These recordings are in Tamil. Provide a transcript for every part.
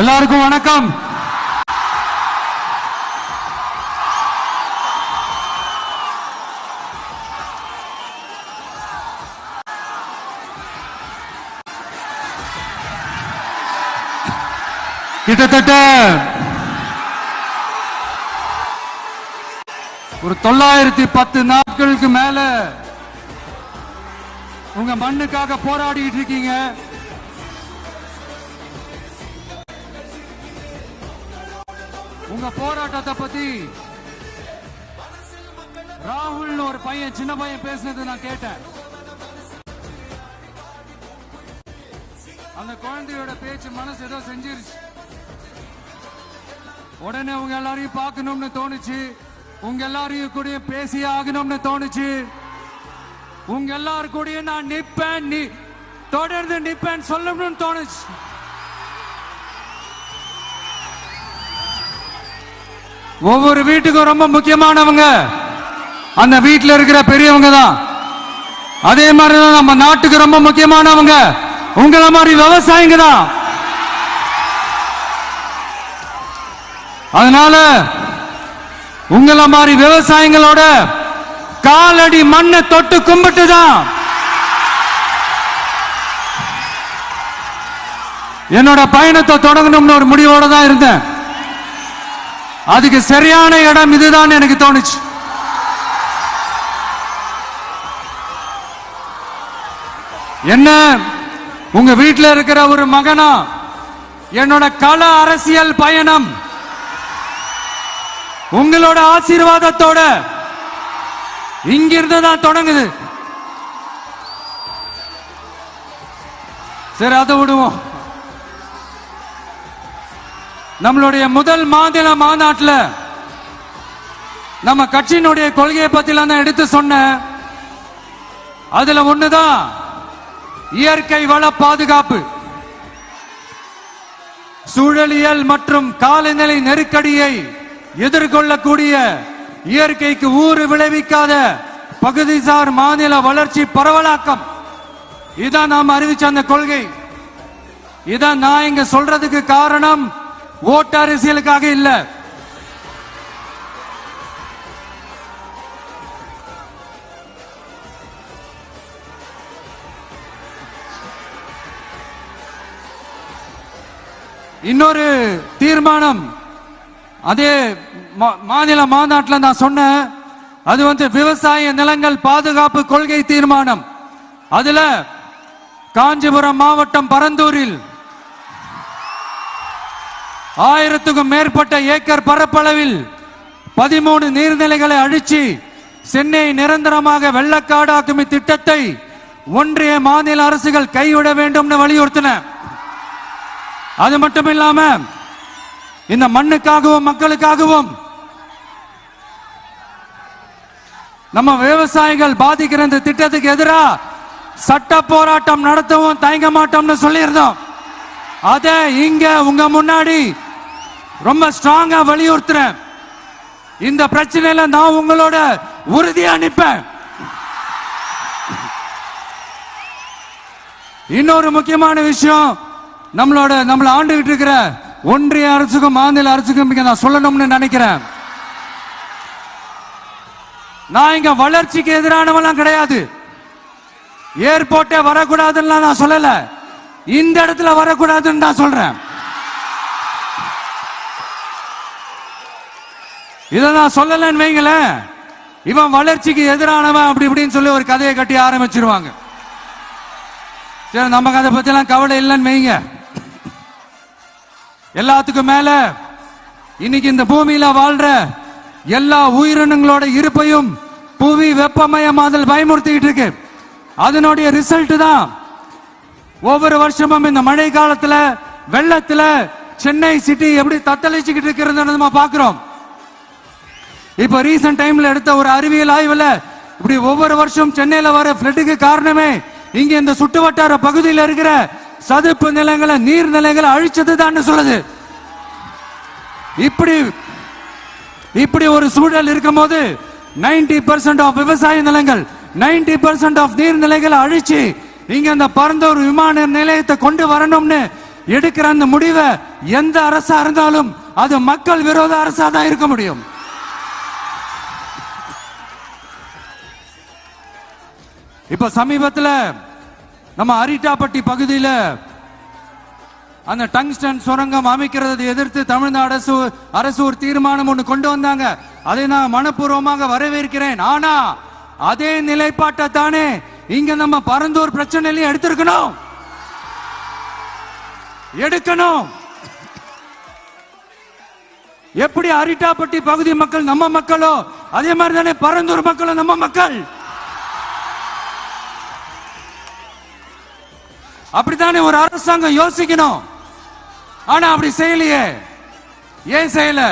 எல்லாருக்கும் வணக்கம். கிட்டத்தட்ட ஒரு 910 நாட்களுக்கு மேல உங்க மண்ணுக்காக போராடிட்டு இருக்கீங்க. உங்க போராட்டத்தை பத்தி ராகுல் ஒரு பையன், சின்ன பையன் பேசினது நான் கேட்டேன். அந்த குழந்தையோட பேச்சு மனசு ஏதோ செஞ்சிருச்சு. உடனே உங்க எல்லாரையும் பார்க்கணும்னு தோணுச்சு, உங்க எல்லாரையும் கூட பேசி ஆகணும்னு தோணுச்சு. உங்க எல்லாரும் கூட நான் நிப்பேன், நீ தொடர்ந்து நிப்பேன் சொல்லணும்னு தோணுச்சு. ஒவ்வொரு வீட்டுக்கும் ரொம்ப முக்கியமானவங்க அந்த வீட்டில் இருக்கிற பெரியவங்க தான். அதே மாதிரிதான் நம்ம நாட்டுக்கு ரொம்ப முக்கியமானவங்க உங்களை மாதிரி விவசாயிங்க தான். அதனால உங்களை மாதிரி விவசாயிகளோட காலடி மண்ணை தொட்டு கும்பிட்டு தான் என்னோட பயணத்தை தொடங்கணும்னு ஒரு முடிவோட தான் இருந்தேன். அதுக்கு சரியான இடம் இதுதான் எனக்கு தோணுச்சு. என்ன உங்க வீட்டில் இருக்கிற ஒரு மகனா என்னோட கள அரசியல் பயணம் உங்களோட ஆசீர்வாதத்தோட இங்கிருந்து தான் தொடங்குது. சரி, அதை விடுவோம். நம்மளுடைய முதல் மாநில மாநாட்டில் நம்ம கட்சியினுடைய கொள்கையை பத்திலாம் தான் எடுத்து சொன்னேன். அதுல ஒண்ணுதான் இயற்கை வள பாதுகாப்பு. சூழலியல் மற்றும் காலநிலை நெருக்கடியை எதிர்கொள்ளக்கூடிய இயற்கைக்கு ஊறு விளைவிக்காத பகுதிசார் மாநில வளர்ச்சி பரவலாக்கம். இதான் நாம் அறிவிச்ச அந்த கொள்கை. இதான் நான் இங்க சொல்றதுக்கு காரணம் ஓட்டு அரசியலுக்காக இல்ல. இன்னொரு தீர்மானம் அதே மாநில மாநாட்டில் நான் சொன்னேன். அது விவசாய நிலங்கள் பாதுகாப்பு கொள்கை தீர்மானம். அதுல காஞ்சிபுரம் மாவட்டம் பரந்தூரில் 1000க்கும் மேற்பட்ட ஏக்கர் பரப்பளவில் 13 நீர்நிலைகளை அழிச்சு சென்னை நிரந்தரமாக வெள்ளக்காடாக்கும் திட்டத்தை ஒன்றிய மாநில அரசுகள் கைவிட வேண்டும் வலியுறுத்தின. அது மட்டும் இல்லாம இந்த மண்ணுக்காகவும் மக்களுக்காகவும் நம்ம விவசாயிகள் பாதிக்கிற இந்த திட்டத்துக்கு எதிராக சட்ட போராட்டம் நடத்தவும் தயங்க மாட்டோம்னு சொல்லியிருந்தோம். அத இங்க உங்க முன்னாடி ரொம்ப ஸ்ட்ராங்கா வலியுறுத்துறேன். இந்த பிரச்சனையில நான் உங்களோட உறுதியா நிப்பேன். இன்னொரு முக்கியமான விஷயம், நம்மள ஆண்டுகிட்டு இருக்கிற ஒன்றிய அரசுக்கும் மாநில அரசுக்கும் நான் சொல்லணும்னு நினைக்கிறேன். நான் இங்க வளர்ச்சிக்கு எதிரானவெல்லாம் கிடையாது. ஏர்போர்ட்டே வரக்கூடாதுன்னு நான் சொல்லல, இந்த இடத்துல வரக்கூடாதுன்னு நான் சொல்றேன். இதை நான் சொல்லலன்னு வைங்களேன், இவன் வளர்ச்சிக்கு எதிரானவன் அப்படி இப்படின்னு சொல்லி ஒரு கதையை கட்டி ஆரம்பிச்சிருவாங்க. சரி, நமக்கு அதை பத்தி எல்லாம் கவலை இல்லைன்னு வைங்க. எல்லாத்துக்கும் மேல இன்னைக்கு இந்த பூமியில வாழ்ற எல்லா உயிரினங்களோட இருப்பையும் புவி வெப்பமயமாதல் பயமுறுத்திக்கிட்டு இருக்கு. அதனுடைய ரிசல்ட் தான் ஒவ்வொரு வருஷமும் இந்த மழை காலத்துல வெள்ளத்துல சென்னை சிட்டி எப்படி தத்தளிச்சுக்கிட்டு இருக்கிறது நம்ம பாக்குறோம். இப்ப ரீசன்ட் டைம்ல எடுத்த ஒரு அறிவியல் ஆய்வுல இப்படி ஒவ்வொரு வருஷம் சென்னையில வர பிளட்டுக்கு காரணமே இங்க இந்த சுற்றுவட்டார பகுதியில் இருக்கிற சதுப்பு நிலங்களை நீர்நிலைகளை அழிச்சதுதான் சொல்லுது. இப்படி ஒரு சூழல் இருக்கும் போது 90% ஆஃப் விவசாய நிலங்கள் 90% ஆஃப் நீர்நிலைகளை அழிச்சு இங்க அந்த பரந்தூர் விமான நிலையத்தை கொண்டு வரணும்னு எடுக்கிற அந்த முடிவை எந்த அரசா இருந்தாலும் அது மக்கள் விரோத அரசா தான் இருக்க முடியும். இப்ப சமீபத்தில் நம்ம அரிட்டாப்பட்டி பகுதியில் அந்த டங்ஸ்டன் சுரங்கம் அமைக்கிறதை எதிர்த்து தமிழ்நாடு அரசு ஒரு தீர்மானம் ஒன்று கொண்டு வந்தாங்க. அதை நான் மனப்பூர்வமாக வரவேற்கிறேன். ஆனா அதே நிலைப்பாட்டை தானே இங்க நம்ம பரந்தூர் பிரச்சனையிலையும் எடுக்கணும். எப்படி அரிட்டாப்பட்டி பகுதி மக்கள் நம்ம மக்களோ அதே மாதிரி தானே பரந்தூர் மக்களும் நம்ம மக்கள். அப்படித்தானே ஒரு அரசாங்கம் யோசிக்கணும். ஆனா அப்படி செய்யலையே. ஏன் செய்யல?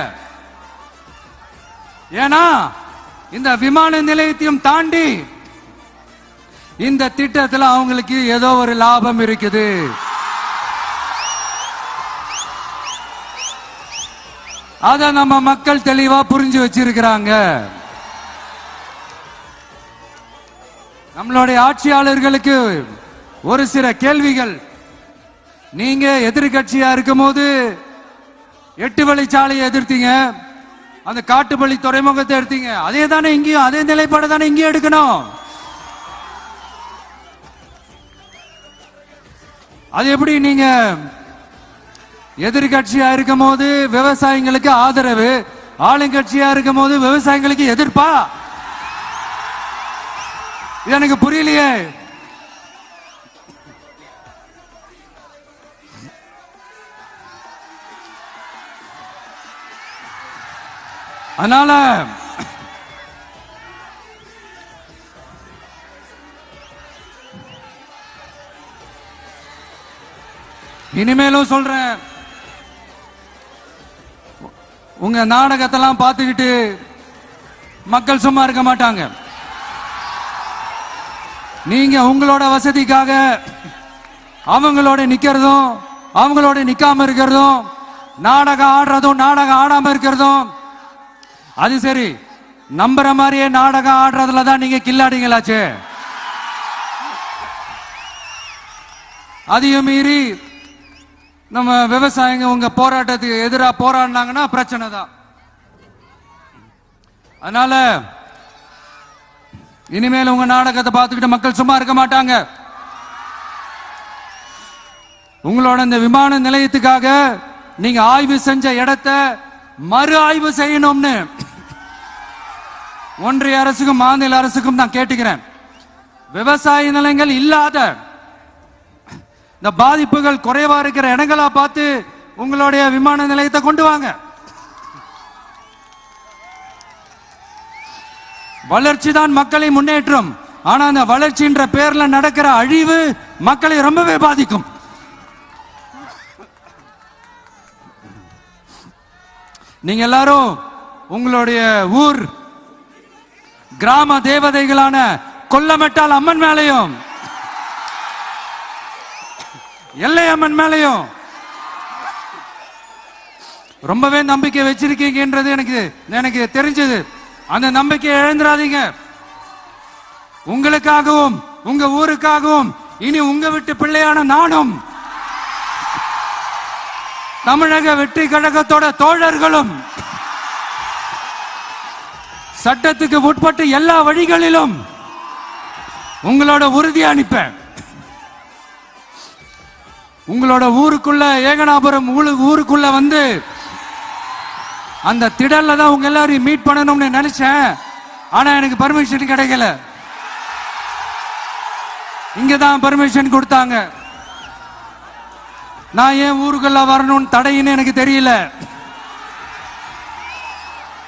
ஏன்னா இந்த விமான நிலையத்தையும் தாண்டி இந்த திட்டத்தில் அவங்களுக்கு ஏதோ ஒரு லாபம் இருக்குது. அத நம்ம மக்கள் தெளிவா புரிஞ்சு வச்சிருக்கிறாங்க. நம்மளுடைய ஆட்சியாளர்களுக்கு ஒரு சில கேள்விகள். நீங்க எதிர்கட்சியா இருக்கும் போது 8 வழிச்சாலையை எதிர்த்தீங்க, அந்த காட்டுப்பள்ளி துறைமுகத்தை எடுத்தீங்க. அதே தானே இங்கேயும், அதே நிலைப்பாடு தானே இங்கேயும் எடுக்கணும். அது எப்படி நீங்க எதிர்கட்சியா இருக்கும் போது விவசாயிகளுக்கு ஆதரவு, ஆளுங்கட்சியா இருக்கும் போது விவசாயிகளுக்கு எதிர்ப்பா? இது எனக்கு புரியலையே. அதனால இனிமேலும் சொல்றேன், உங்க நாடகத்தெல்லாம் பார்த்துக்கிட்டு மக்கள் சும்மா இருக்க மாட்டாங்க. நீங்க உங்களோட வசதிக்காக அவங்களோட நிக்கிறதும் அவங்களோட நிக்காம இருக்கிறதும், நாடகம் ஆடுறதும் நாடகம் ஆடாம இருக்கிறதும், அது சரி. நம்புற மாதிரியே நாடகம் ஆடுறதுல தான் நீங்க கில்லாடிங்களாச்சு. அதையும் மீறி நம்ம விவசாயிங்க உங்க போராட்டத்துக்கு எதிராக போராடினாங்கன்னா பிரச்சனை தான். அதனால இனிமேல் உங்க நாடகத்தை பார்த்துக்கிட்டு மக்கள் சும்மா இருக்க மாட்டாங்க. உங்களோட இந்த விமான நிலையத்துக்காக நீங்க ஆய்வு செஞ்ச இடத்தை மறு ஆய்வு செய்யணும்னு ஒன்றிய அரசுக்கும் மாநில அரசுக்கும் நான் கேட்டுக்கிறேன். விவசாய நிலங்கள் இல்லாத இந்த பாதிப்புகள் குறைவா இருக்கிற இடங்களா பார்த்து உங்களுடைய விமான நிலையத்தை கொண்டு வாங்க. வளர்ச்சி தான் மக்களை முன்னேற்றம். ஆனா அந்த வளர்ச்சின்ற பேர்ல நடக்கிற அழிவு மக்களை ரொம்பவே பாதிக்கும். நீங்க எல்லாரும் உங்களுடைய ஊர் கிராம தேவதைகளான கொல்லமெட்டால் அம்மன் மேலையும் எல்லை அம்மன் மேலையும் ரொம்பவே நம்பிக்கை வச்சிருக்கீங்கன்றது எனக்கு தெரிஞ்சது. அந்த நம்பிக்கையை இழந்துடாதீங்க. உங்களுக்காகவும் உங்க ஊருக்காகவும் இனி உங்க வீட்டு பிள்ளையான நானும் தமிழக வெற்றி கழகத்தோட தோழர்களும் சட்டத்துக்கு உட்பட்டு எல்லா வழிகளிலும் உங்களோட உறுதி அனுப்பேன். உங்களோட ஊருக்குள்ள ஏகனாபுரம் ஊருக்குள்ள வந்து அந்த திடல்ல தான் உங்க எல்லாரையும் மீட் பண்ணணும்னு நினைச்சேன். ஆனா எனக்கு பர்மிஷன் கிடைக்கல. இங்கதான் பர்மிஷன் கொடுத்தாங்க. நான் ஏன் ஊருக்குள்ள வரணும்னு தடையின்னு எனக்கு தெரியல.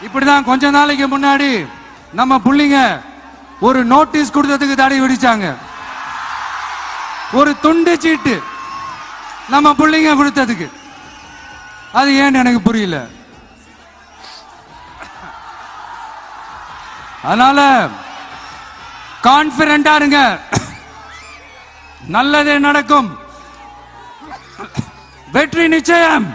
இப்படிதான் கொஞ்ச நாளைக்கு முன்னாடி நம்ம புள்ளிங்க ஒரு நோட்டீஸ் கொடுத்ததுக்கு தடை விதிச்சாங்க. ஒரு துண்டு சீட்டு நம்ம புள்ளிங்க கொடுத்ததுக்கு. அது ஏன்னு எனக்கு புரியல. அதனால கான்பிடண்டா இருங்க, நல்லதே நடக்கும், வெற்றி நிச்சயம்.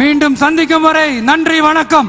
மீண்டும் சந்திக்கும் வரை நன்றி, வணக்கம்.